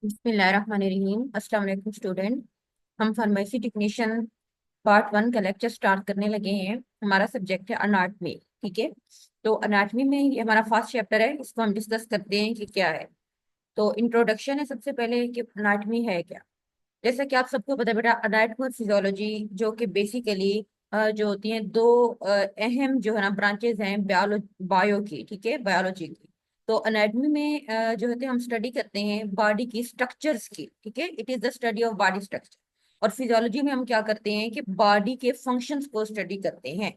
बिस्मिल्लाहिर्रहमानिर्रहीम। अस्सलाम वालेकुम स्टूडेंट। हम फार्मेसी टेक्नीशियन पार्ट 1 का लेक्चर स्टार्ट करने लगे हैं। हमारा सब्जेक्ट है अनाटमी। ठीक है, तो अनाटमी में ये हमारा फर्स्ट चैप्टर है, इसको हम डिस्कस करते हैं कि क्या है। तो इंट्रोडक्शन है सबसे पहले कि अनाटमी है क्या। जैसा कि आप सबको पता है बेटा, अनाटमी और फिजियोलॉजी जो कि बेसिकली जो होती हैं दो अहम जो है ना ब्रांचेज हैं बायो की। ठीक है, बायोलॉजी की। तो अनाटमी में जो होते हैं हम स्टडी करते हैं बॉडी की स्ट्रक्चर्स की। ठीक है, it is the study of body structure. और फिजियोलॉजी में हम क्या करते हैं कि बॉडी के फंक्शंस को स्टडी करते हैं।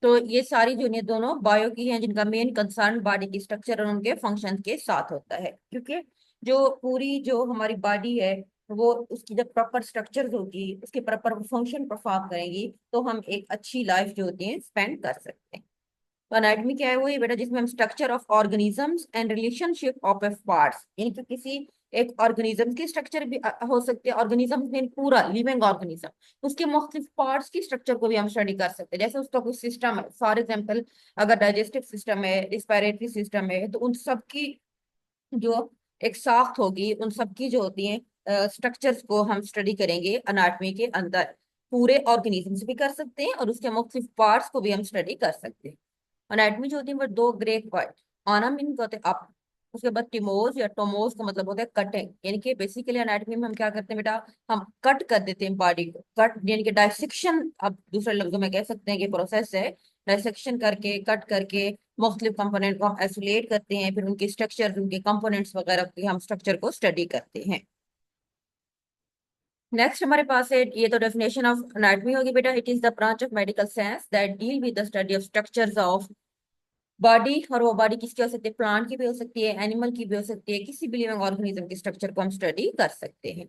तो ये सारी जो ये दोनों बायो की हैं, जिनका मेन कंसर्न बॉडी की स्ट्रक्चर और उनके फंक्शन के साथ होता है। क्योंकि जो पूरी जो हमारी बॉडी है, वो उसकी जब प्रॉपर स्ट्रक्चर होगी, उसके प्रॉपर फंक्शन परफॉर्म करेंगी, तो हम एक अच्छी लाइफ जो होती है स्पेंड कर सकते हैं। तो एनाटॉमी क्या है, वो ये बेटा जिसमें हम structure of organisms and relationship of A parts, यानी कि किसी एक ऑर्गेनिज्म की स्ट्रक्चर भी हो सकते हैं। ऑर्गेनिज्म में पूरा लिविंग ऑर्गेनिज्म, उसके मुख्तलिफ पार्ट्स की स्ट्रक्चर को भी हम स्टडी कर सकते हैं। जैसे उसका कोई सिस्टम है, फॉर एग्जाम्पल अगर डाइजेस्टिव सिस्टम है, रिस्पायरेटरी सिस्टम है, तो उन सब की जो एक साख्त होगी, उन सब की जो होती है स्ट्रक्चर्स को हम स्टडी करेंगे अनाटमी के अंदर। पूरे ऑर्गेनिज्म भी कर सकते हैं और उसके मुख्तलिफ पार्ट्स को भी हम स्टडी कर सकते हैं। अनाटमी जो होती है वो दो ग्रेक वर्ड, आना मीन होते हैं अप, उसके बाद टिमोज या टोमोज का मतलब होता है कटिंग। यानी कि बेसिकली अनाटमी में हम क्या करते हैं बेटा, हम कट कर देते हैं बॉडी को। कट यानी कि डाइसेक्शन, अब दूसरे लफ्जों में कह सकते हैं कि प्रोसेस है। डाइसेक्शन करके, कट करके मुख्तलिफ कंपोनेंट को हम आइसोलेट करते हैं, फिर उनके स्ट्रक्चर, उनके कंपोनेंट्स वगैरह के हम स्ट्रक्चर को स्टडी करते हैं। नेक्स्ट हमारे पास है, ये तो डेफिनेशन ऑफ एनाटॉमी होगी बेटा। It is the branch of medical science that deal with the study of structures of body. और वो बॉडी किसकी हो सकती है, प्लांट की भी हो सकती है, एनिमल की भी हो सकती है, किसी भी लिविंग ऑर्गेनिज्म के स्ट्रक्चर को हम स्टडी कर सकते हैं।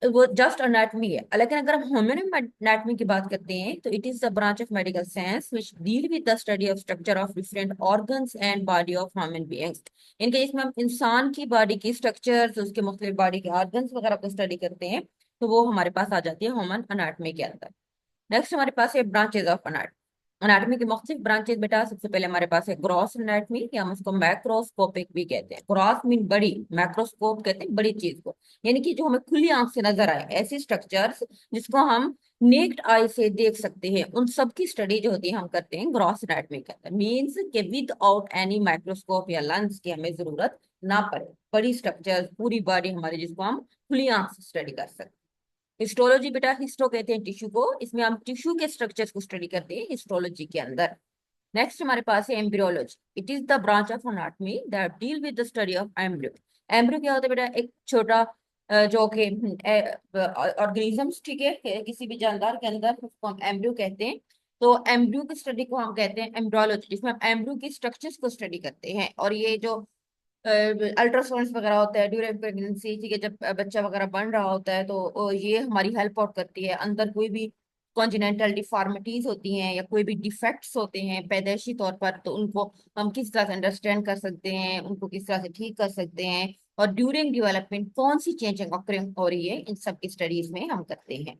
तो वो जस्ट अनाटमी है। लेकिन अगर हम ह्यूमन अनाटमी की बात करते हैं, तो it is the branch of medical science which deal with the study of structure of different organs and body of human beings. इनके इसमें हम इंसान की बॉडी की स्ट्रक्चर्स, उसके मुख्तलिफ बॉडी के ऑर्गन्स वगैरह को स्टडी करते हैं। तो वो हमारे पास आ जाती है ह्यूमन अनाटमी के अंदर। नेक्स्ट हमारे पास है ब्रांचेज ऑफ अनाटमी। अनाटमी के मुख्तलिफ ब्रांचेज बेटा, सबसे पहले हमारे पास है ग्रॉस एनाटमी, या हम उसको मैक्रोस्कोपिक भी कहते हैं। ग्रॉस मीन बड़ी, मैक्रोस्कोप कहते हैं बड़ी चीज को, यानी कि जो हमें खुली आंख से नजर आए, ऐसी स्ट्रक्चर्स जिसको हम नेक्ड आई से देख सकते हैं, उन सब की स्टडी जो होती है हम करते हैं ग्रॉस एनाटमी के अंदर। मीन्स के विद आउट एनी माइक्रोस्कोप या लेंस की हमें जरूरत ना पड़े, बड़ी स्ट्रक्चर पूरी बॉडी हमारी जिसको हम खुली आंख से स्टडी कर सकते हैं। हिस्टोलॉजी बेटा, हिस्टो कहते हैं टिश्यू को, इसमें हम टिश्यू के स्ट्रक्चर्स को स्टडी करते हैं हिस्टोलॉजी के अंदर। नेक्स्ट हमारे पास है embryology. It is the branch of anatomy that deal with the study of embryo. Embryo क्या होता है बेटा, एक छोटा जो कि ऑर्गेनिजम्स, ठीक है, किसी भी जानदार के अंदर, उसको हम एम्ब्रियो कहते हैं। तो एम्ब्रियो की स्टडी को हम कहते हैं एम्ब्रियोलॉजी, जिसमें हम एम्ब्रियो की स्ट्रक्चर्स को स्टडी करते हैं। और ये जो अल्ट्रासाउंड वगैरह होता है ड्यूरिंग प्रेगनेंसी, ठीक है, जब बच्चा वगैरह बन रहा होता है, तो ये हमारी हेल्प आउट करती है। अंदर कोई भी कॉन्जिनेंटल डिफॉर्मिटीज होती हैं या कोई भी डिफेक्ट्स होते हैं पैदाइशी तौर पर, तो उनको हम किस तरह से अंडरस्टैंड कर सकते हैं, उनको किस तरह से ठीक कर सकते हैं, और ड्यूरिंग डेवलपमेंट कौन सी चेंजिंग ऑकरिंग हो रही है, इन सब की स्टडीज में हम करते हैं।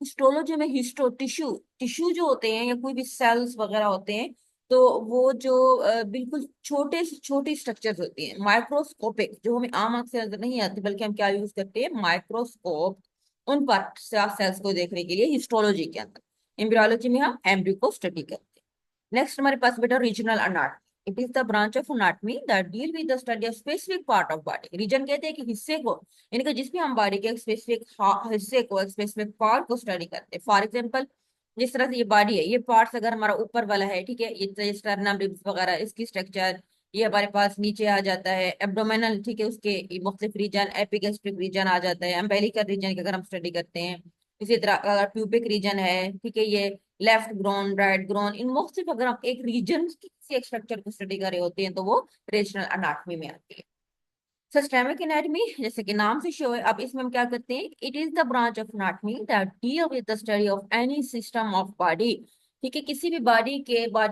हिस्टोलॉजी में हिस्टो टिश्यू, टिश्यू जो होते हैं या कोई भी सेल्स वगैरह होते हैं, तो वो जो बिल्कुल छोटे से छोटी स्ट्रक्चर्स होती हैं, माइक्रोस्कोपिक, जो हमें आम आंख से नजर नहीं आती, बल्कि हम क्या यूज करते हैं, माइक्रोस्कोप, उन पर सेल्स को देखने के लिए हिस्टोलॉजी के अंदर। एम्ब्रियोलॉजी में हम एम्ब्रियो को स्टडी करते हैं। नेक्स्ट हमारे पास बेटा regional anatomy. It is the branch of anatomy that deal with the study of specific part of body. Region कहते हैं कि हिस्से को, यानी कि जिसमें हम बॉडी के एक स्पेसिफिक हिस्से को, एक स्पेसिफिक पार्ट को स्टडी करते हैं। फॉर एग्जांपल, जिस तरह से ये बॉडी है, ये पार्ट्स अगर हमारा ऊपर वाला है, ठीक है, ये स्टर्नम, रिब्स वगैरह, इसकी स्ट्रक्चर, ये हमारे पास नीचे आ जाता है एब्डोमिनल, ठीक है, उसके मुख्तलिफ रीजन, एपिगैस्ट्रिक रीजन आ जाता है, अम्बेलिकल रीजन की अगर हम स्टडी करते हैं। इसी तरह अगर प्यूबिक रीजन है, ठीक है, ये लेफ्ट ग्रोन, राइट ग्रोन, इन मुख्तलिफ अगर आप एक रीजन की किसी एक स्ट्रक्चर को स्टडी कर रहे होते हैं, तो वो रीजनल अनाटमी में आती है। सिस्टेमिक एनाटमी, जैसे कि नाम से शो है, अब इसमें हम क्या करते हैं, it is the branch of anatomy that deal with the study of any system of body. ठीक है, किसी भी बॉडी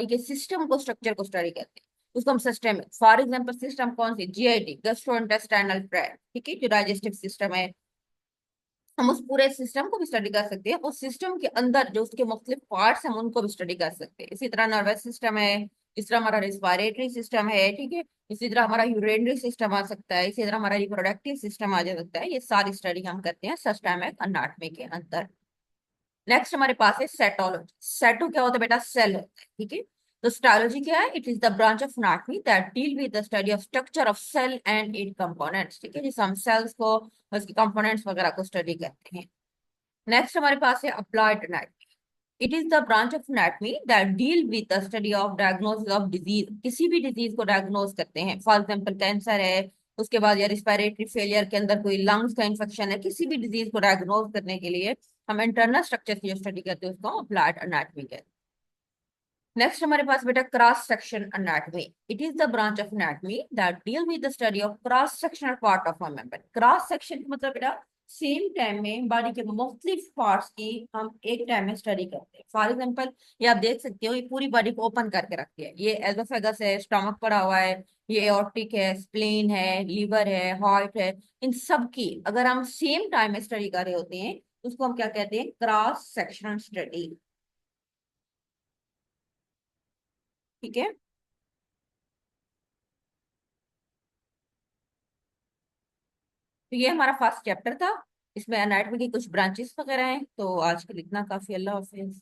के सिस्टम को, स्ट्रक्चर को स्टडी करते हैं, उसको हम सिस्टेमिक। फॉर एग्जांपल सिस्टम कौन सी, जीआईटी, गैस्ट्रोइंटेस्टाइनल ट्रैक्ट, ठीक है, जो डाइजेस्टिव सिस्टम है, हम उस पूरे सिस्टम को भी स्टडी कर सकते हैं, उस सिस्टम के अंदर जो उसके मुख्तलिफ पार्ट्स हम उनको भी स्टडी कर सकते हैं। इसी तरह नर्वस सिस्टम है, इस तरह हमारा रिस्पायरेटरी सिस्टम है, ठीक है, इसी तरह हमारा यूरिनरी सिस्टम आ सकता है, इसी तरह हमारा रिप्रोडक्टिव सिस्टम आ जा सकता है। ये सारी स्टडी हम करते हैं सिस्टमैटिक एनाटॉमी के अंदर। नेक्स्ट हमारे पास है सेटोलॉजी। सेटो क्या होता है बेटा? सेल होता है, ठीक है। तो स्टायोलॉजी क्या है? It is the branch of anatomy that deal with the study of structure of cell and it components, ठीक है, जिससे हम सेल्स को, उसके कंपोनेंट्स वगैरह को स्टडी करते हैं। नेक्स्ट हमारे पास है applied anatomy. It is the branch of anatomy that deal with the study of diagnosis of disease. किसी भी डिजीज को डायग्नोस करते हैं, फॉर एग्जांपल कैंसर है, उसके बाद या रिस्पायरेटरी फेलियर के अंदर कोई लंग्स का इंफेक्शन है, किसी भी डिजीज को डायग्नोस करने के लिए हम इंटरनल स्ट्रक्चर की जो स्टडी करते हैं उसको अप्लाइड एनाटॉमी कहते हैं। नेक्स्ट हमारे पास बेटा cross section anatomy. It is the branch of anatomy that deal with the study of cross sectional part of a member. Cross section का मतलब बेटा सेम टाइम में बॉडी के मुख्तलिफ पार्ट्स की हम एक टाइम में स्टडी करते हैं। फॉर एग्जांपल ये आप देख सकते हो, ये पूरी बॉडी को ओपन करके रखती है। ये एसोफेगस है, स्टमक पड़ा हुआ है, ये एओर्टिक है, स्प्लीन है, लीवर है, हार्ट है। इन सब की अगर हम सेम टाइम में स्टडी कर रहे होते हैं उसको हम क्या कहते हैं? क्रॉस सेक्शनल स्टडी, ठीक है। तो ये हमारा फर्स्ट चैप्टर था, इसमें एनाटॉमी की कुछ ब्रांचेस वगैरह हैं। तो आज के लिए इतना काफी। अल्लाह हाफिज।